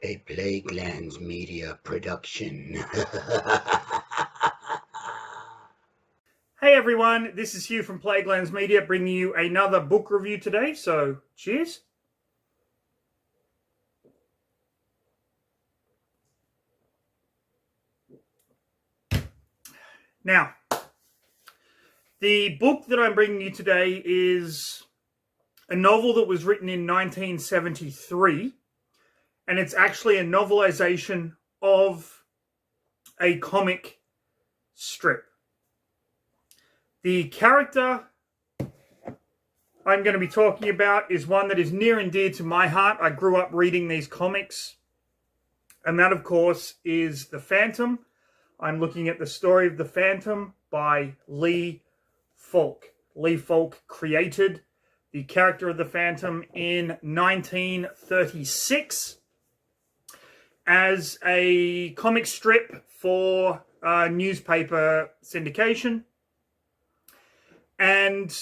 A Plaguelands Media production. Hey everyone, this is Hugh from Plaguelands Media bringing you another book review today, so cheers. Now, the book that I'm bringing you today is a novel that was written in 1973, and it's actually a novelization of a comic strip. The character I'm going to be talking about is one that is near and dear to my heart. I grew up reading these comics, and that, of course, is The Phantom. I'm looking at The Story of the Phantom by Lee Falk. Lee Falk created the character of the Phantom in 1936 as a comic strip for newspaper syndication. And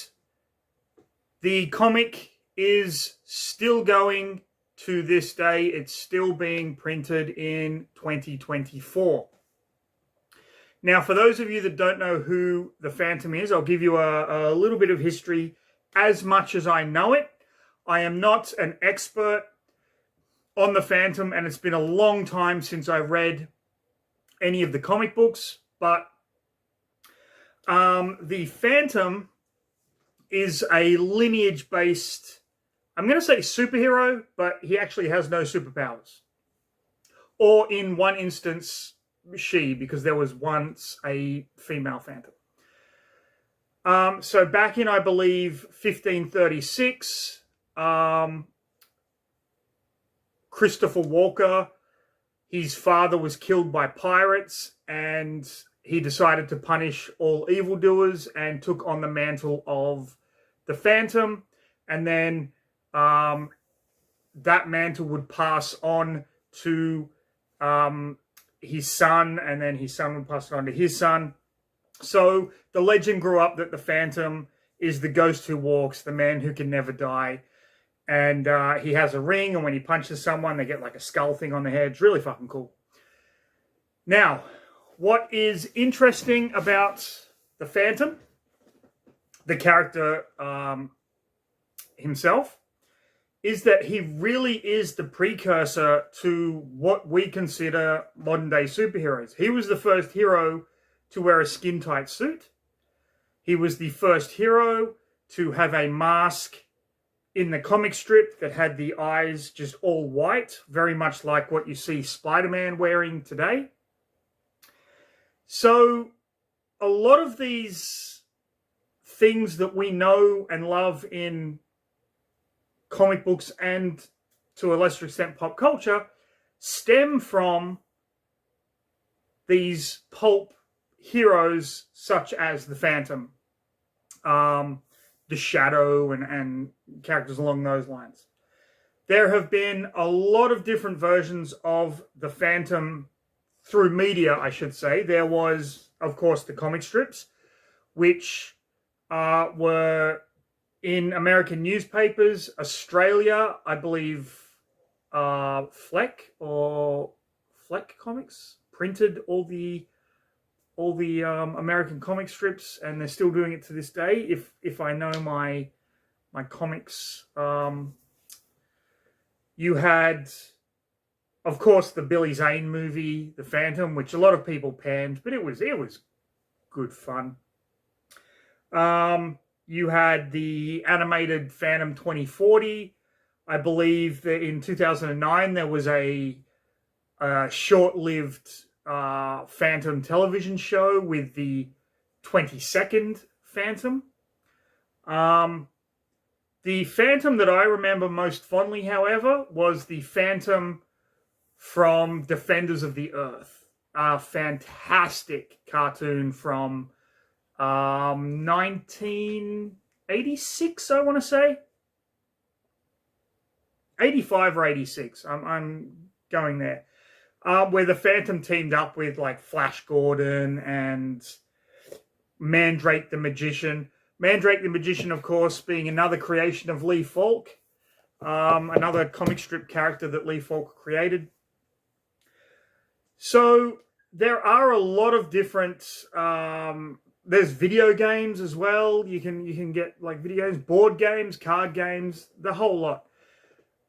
the comic is still going to this day. It's still being printed in 2024. Now, for those of you that don't know who the Phantom is, I'll give you a little bit of history as much as I know it. I am not an expert on the Phantom, and it's been a long time since I read any of the comic books, but the Phantom is a lineage-based, I'm going to say superhero, but he actually has no superpowers. Or in one instance, she, because there was once a female Phantom. So back in, I believe, 1536, Christopher Walker, his father was killed by pirates, and he decided to punish all evildoers and took on the mantle of the Phantom. And then that mantle would pass on to his son, and then his son would pass it on to his son. So the legend grew up that the Phantom is the ghost who walks, the man who can never die. And he has a ring, and when he punches someone, they get like a skull thing on the head. It's really fucking cool. Now, what is interesting about the Phantom, the character himself, is that he really is the precursor to what we consider modern-day superheroes. He was the first hero to wear a skin-tight suit. He was the first hero to have a mask in the comic strip that had the eyes just all white, very much like what you see Spider-Man wearing today. So a lot of these things that we know and love in comic books and to a lesser extent pop culture stem from these pulp heroes such as the Phantom, the Shadow, and characters along those lines. There have been a lot of different versions of the Phantom through media, I should say. There was, of course, the comic strips, which were in American newspapers. Australia, I believe, Fleck Comics printed all the American comic strips, and they're still doing it to this day. If I know my comics, you had, of course, the Billy Zane movie, The Phantom, which a lot of people panned, but it was good fun. You had the animated Phantom 2040. I believe that in 2009 there was a short-lived Phantom television show with the 22nd Phantom. The Phantom that I remember most fondly, however, was the Phantom from Defenders of the Earth. A fantastic cartoon from 1986, I want to say. 85 or 86. I'm going there. Where the Phantom teamed up with like Flash Gordon and Mandrake the Magician. Mandrake the Magician, of course, being another creation of Lee Falk. Another comic strip character that Lee Falk created. So there are a lot of different. There's video games as well. You can get like video games, board games, card games, the whole lot.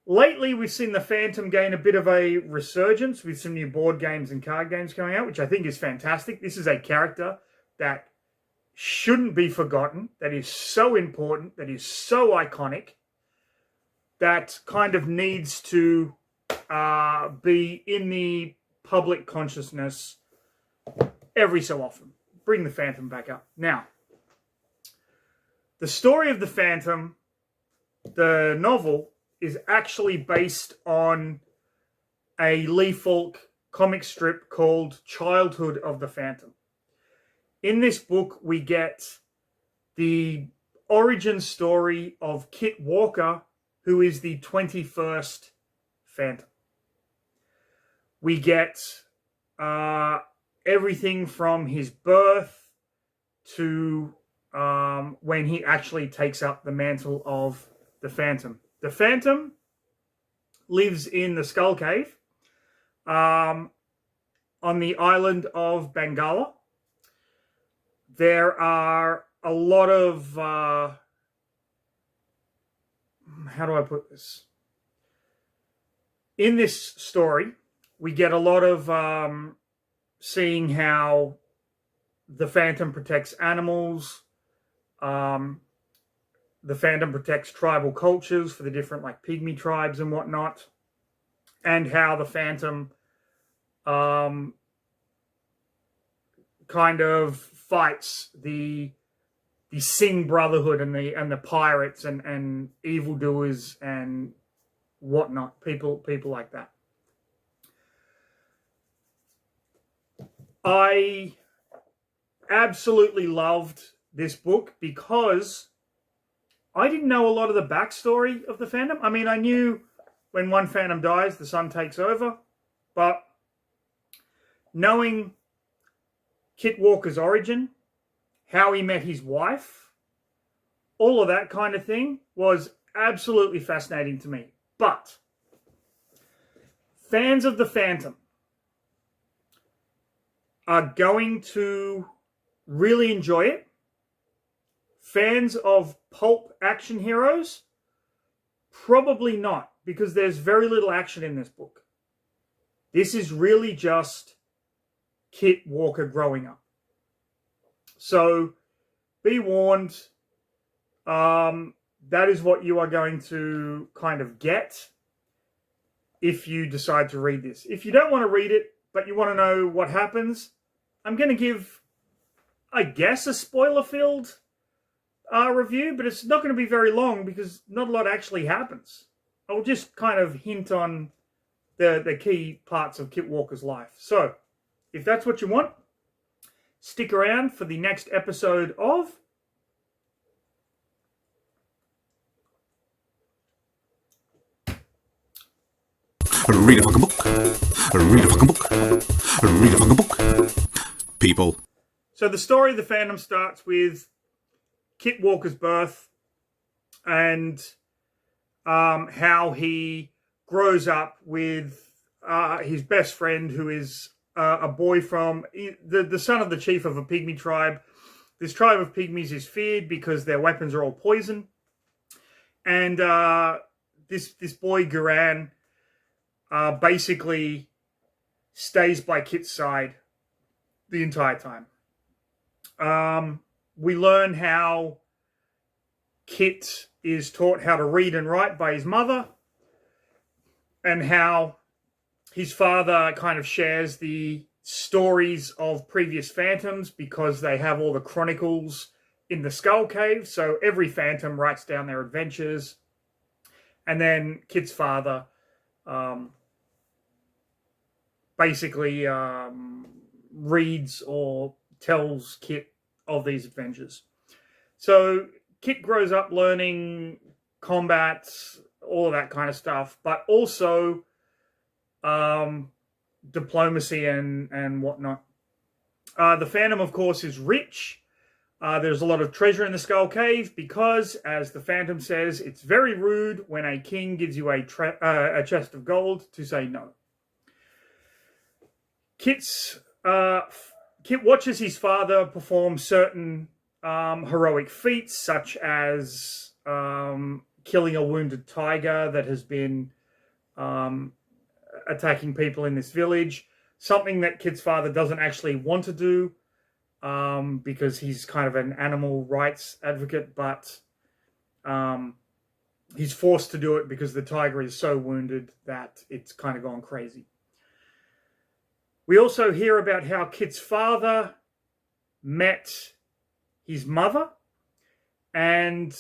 Lately, we've seen the Phantom gain a bit of a resurgence with some new board games and card games coming out, which I think is fantastic. This is a character that shouldn't be forgotten, that is so important, that is so iconic, that kind of needs to be in the public consciousness every so often. Bring the Phantom back up. Now, the story of the Phantom, the novel, is actually based on a Lee Falk comic strip called Childhood of the Phantom. In this book, we get the origin story of Kit Walker, who is the 21st Phantom. We get everything from his birth to when he actually takes up the mantle of the Phantom. The Phantom lives in the Skull Cave on the island of Bengala. There are a lot of, how do I put this? In this story, we get a lot of seeing how the Phantom protects animals. The Phantom protects tribal cultures for the different like pygmy tribes and whatnot. And how the Phantom kind of fights the Singh Brotherhood and the pirates and evildoers and whatnot. People like that. I absolutely loved this book because I didn't know a lot of the backstory of the Phantom. I mean, I knew when one Phantom dies, the sun takes over. But knowing Kit Walker's origin, how he met his wife, all of that kind of thing was absolutely fascinating to me. But fans of the Phantom are going to really enjoy it. Fans of pulp action heroes, probably not, because there's very little action in this book. This is really just Kit Walker growing up. So be warned, that is what you are going to kind of get if you decide to read this. If you don't want to read it, but you want to know what happens, I'm going to give, I guess, a spoiler-filled review, but it's not going to be very long because not a lot actually happens. I'll just kind of hint on the key parts of Kit Walker's life. So, if that's what you want, stick around for the next episode of Read a fucking book. Read a fucking book. Read a fucking book. People. So the story of the Phantom starts with Kit Walker's birth and how he grows up with his best friend, who is a boy from the son of the chief of a pygmy tribe. This tribe of pygmies is feared because their weapons are all poison. And this boy, Guran, basically stays by Kit's side the entire time. We learn how Kit is taught how to read and write by his mother, and how his father kind of shares the stories of previous Phantoms because they have all the chronicles in the Skull Cave. So every Phantom writes down their adventures. And then Kit's father basically reads or tells Kit of these adventures. So Kit grows up learning combat, all of that kind of stuff, but also diplomacy and whatnot. The Phantom, of course, is rich. There's a lot of treasure in the Skull Cave because, as the Phantom says, it's very rude when a king gives you a chest of gold to say no. Kit watches his father perform certain heroic feats, such as killing a wounded tiger that has been attacking people in this village. Something that Kit's father doesn't actually want to do because he's kind of an animal rights advocate, but he's forced to do it because the tiger is so wounded that it's kind of gone crazy. We also hear about how Kit's father met his mother and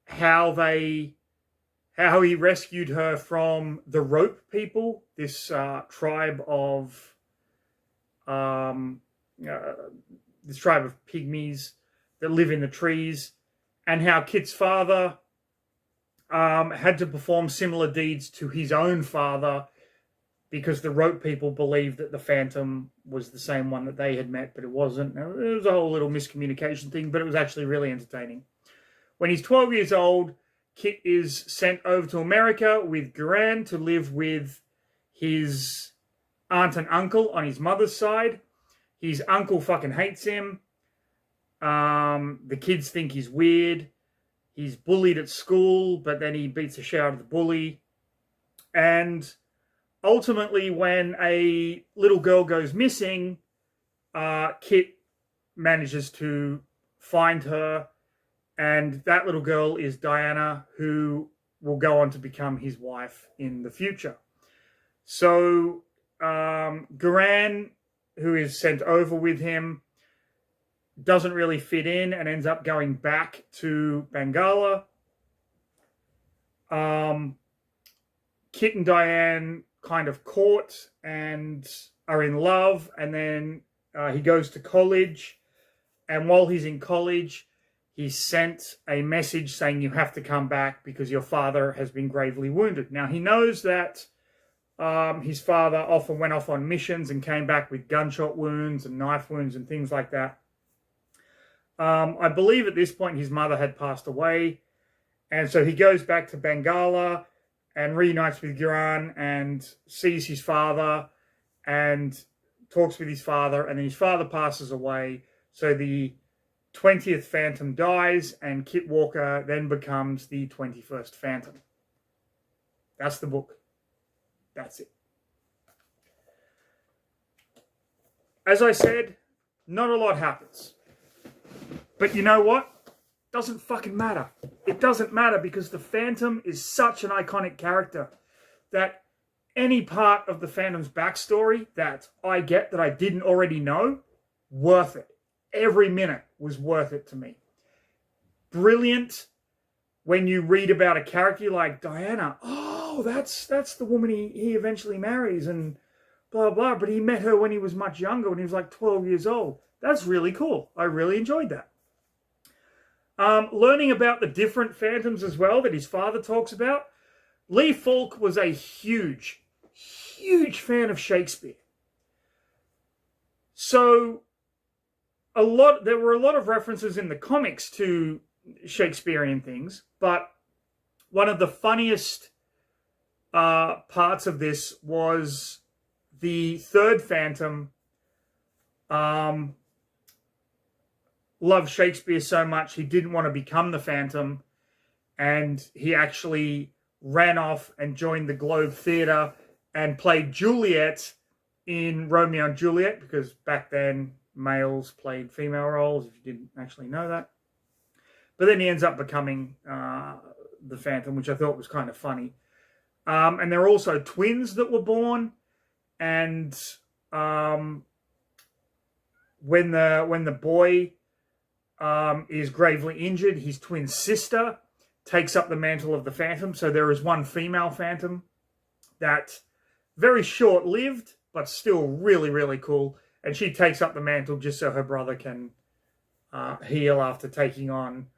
how he rescued her from the rope people, this tribe of pygmies that live in the trees, and how Kit's father had to perform similar deeds to his own father because the rope people believed that the Phantom was the same one that they had met, but it wasn't. It was a whole little miscommunication thing, but it was actually really entertaining. When he's 12 years old, Kit is sent over to America with Guran to live with his aunt and uncle on his mother's side. His uncle fucking hates him. The kids think he's weird. He's bullied at school, but then he beats the shit out of the bully. And ultimately, when a little girl goes missing, Kit manages to find her, and that little girl is Diana, who will go on to become his wife in the future. So Guran, who is sent over with him, doesn't really fit in and ends up going back to Bengala. Kit and Diane kind of court and are in love, and then he goes to college, and while he's in college, he's sent a message saying you have to come back because your father has been gravely wounded. Now, he knows that his father often went off on missions and came back with gunshot wounds and knife wounds and things like that. I believe at this point his mother had passed away, and so he goes back to Bengala and reunites with Guran and sees his father and talks with his father, and then his father passes away. So the 20th Phantom dies, and Kit Walker then becomes the 21st Phantom. That's the book. That's it. As I said, not a lot happens. But you know what? Doesn't fucking matter. It doesn't matter because the Phantom is such an iconic character that any part of the Phantom's backstory that I get that I didn't already know, worth it. Every minute was worth it to me. Brilliant when you read about a character like Diana. Oh, that's the woman he eventually marries and blah, blah. But he met her when he was much younger, when he was like 12 years old. That's really cool. I really enjoyed that. Learning about the different Phantoms as well that his father talks about. Lee Falk was a huge fan of Shakespeare. So there were a lot of references in the comics to Shakespearean things, but one of the funniest parts of this was the third Phantom loved Shakespeare so much he didn't want to become the Phantom, and he actually ran off and joined the Globe Theatre and played Juliet in Romeo and Juliet, because back then males played female roles, if you didn't actually know that. But then he ends up becoming the Phantom, which I thought was kind of funny. And there are also twins that were born, and when the boy is gravely injured, his twin sister takes up the mantle of the Phantom. So there is one female Phantom that very short-lived, but still really, really cool. And she takes up the mantle just so her brother can heal after taking on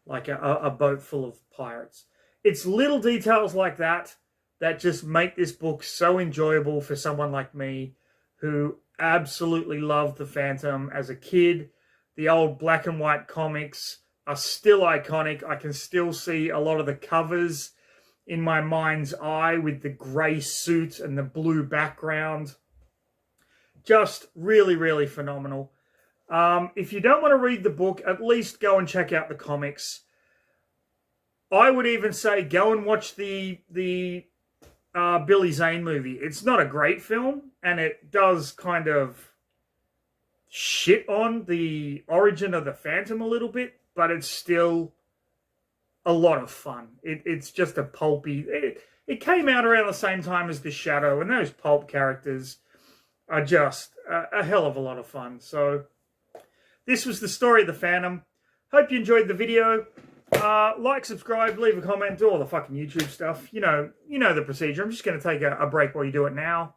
like a boat full of pirates. It's little details like that that just make this book so enjoyable for someone like me who absolutely loved the Phantom as a kid. The old black and white comics are still iconic. I can still see a lot of the covers in my mind's eye with the grey suit and the blue background. Just really, really phenomenal. If you don't want to read the book, at least go and check out the comics. I would even say go and watch the Billy Zane movie. It's not a great film, and it does kind of shit on the origin of the Phantom a little bit, but it's still a lot of fun. It's just a pulpy... It came out around the same time as The Shadow, and those pulp characters are just a hell of a lot of fun. So this was the story of the Phantom. Hope you enjoyed the video. Like, subscribe, leave a comment, do all the fucking YouTube stuff. You know the procedure. I'm just going to take a break while you do it now.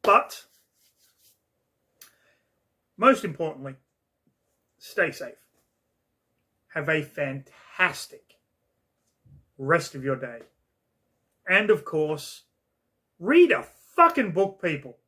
But most importantly, stay safe. Have a fantastic rest of your day. And of course, read a fucking book, people.